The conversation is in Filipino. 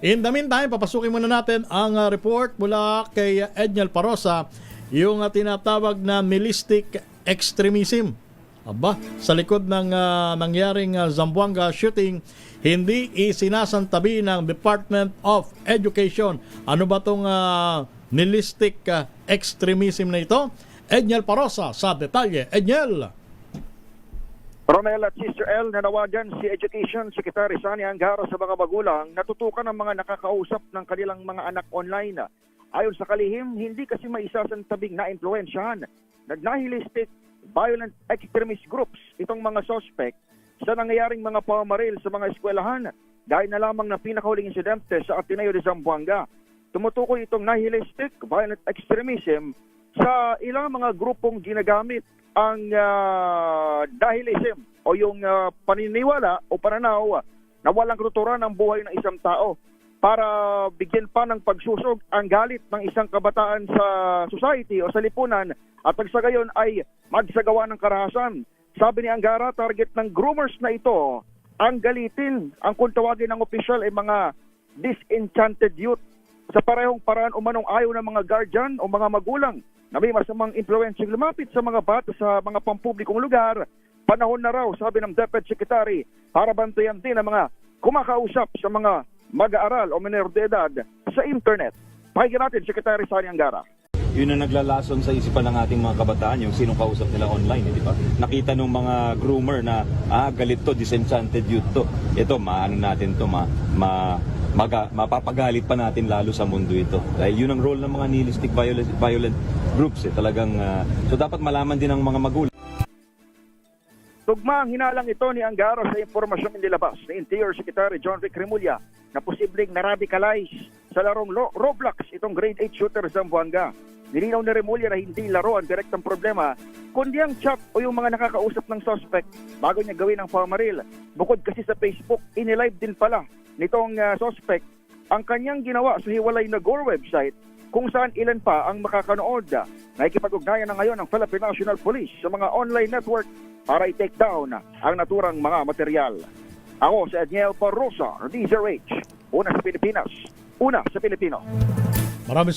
In the meantime, papasukin muna natin ang report mula kay Edniel Parosa, yung tinatawag na nihilistic extremism. Aba, sa likod ng nangyaring Zamboanga shooting, hindi isinasantabi ng Department of Education. Ano ba itong nihilistic extremism na ito? Edniel Parosa sa detalye. Edniel! Romel at Sister L, nanawagan si Education Secretary Sani Angara sa mga magulang na tutukan ang mga nakakausap ng kanilang mga anak online. Ayon sa kalihim, hindi kasi maisasantabing na-influensyahan ng nihilistic violent extremist groups itong mga suspect sa nangyayaring mga pamamaril sa mga eskwelahan dahil na lamang na pinakahuling insidente sa Ateneo de Zamboanga. Tumutukoy itong nihilistic violent extremism sa ilang mga grupong ginagamit ang nihilism o yung paniniwala o pananaw na walang katuturan ng buhay ng isang tao para bigyan pa ng pagsusog ang galit ng isang kabataan sa society o sa lipunan at sa gayon ay magsagawa ng karahasan. Sabi ni Angara, target ng groomers na ito ang galitin ang kung tawagin ng opisyal ay mga disenchanted youth sa parehong paraan umanong ayaw ng mga guardian o mga magulang na may masamang impluensyang lumapit sa mga bata sa mga pampublikong lugar. Panahon na raw, sabi ng Deputy Secretary, para bantayan din ang mga kumakausap sa mga mag-aaral o menor de edad sa internet. Pakinggan natin, Secretary Sani Angara. Yun ang naglalason sa isipan ng ating mga kabataan, yung sinong kausap nila online, di ba? Nakita nung mga groomer na, galit to, disenchanted youth to. Ito, maano natin to, mapapagalit pa natin lalo sa mundo ito. Dahil yun ang role ng mga nihilistic violent groups. Talagang, so dapat malaman din ng mga magulang. Tugma ang hinalang ito ni Angara sa impormasyong inilabas ni Interior Secretary John Rick Remulla na posibleng na-radicalize sa larong Roblox itong grade 8 shooter sa Zamboanga. Nilinaw ni Remulla na hindi laro ang direktang problema, kundi ang chat o yung mga nakakausap ng suspect bago niya gawin ang pamamaril. Bukod kasi sa Facebook, inilive din pala nitong suspect ang kanyang ginawa sa hiwalay na Gore website kung saan ilan pa ang makakanood. Nakikipag-ugnayan na ngayon ng Philippine National Police sa mga online network para i-take down ang naturang mga material. Ako si Edniel Parosa, DZRH, una sa Pilipinas, una sa Pilipino. Maraming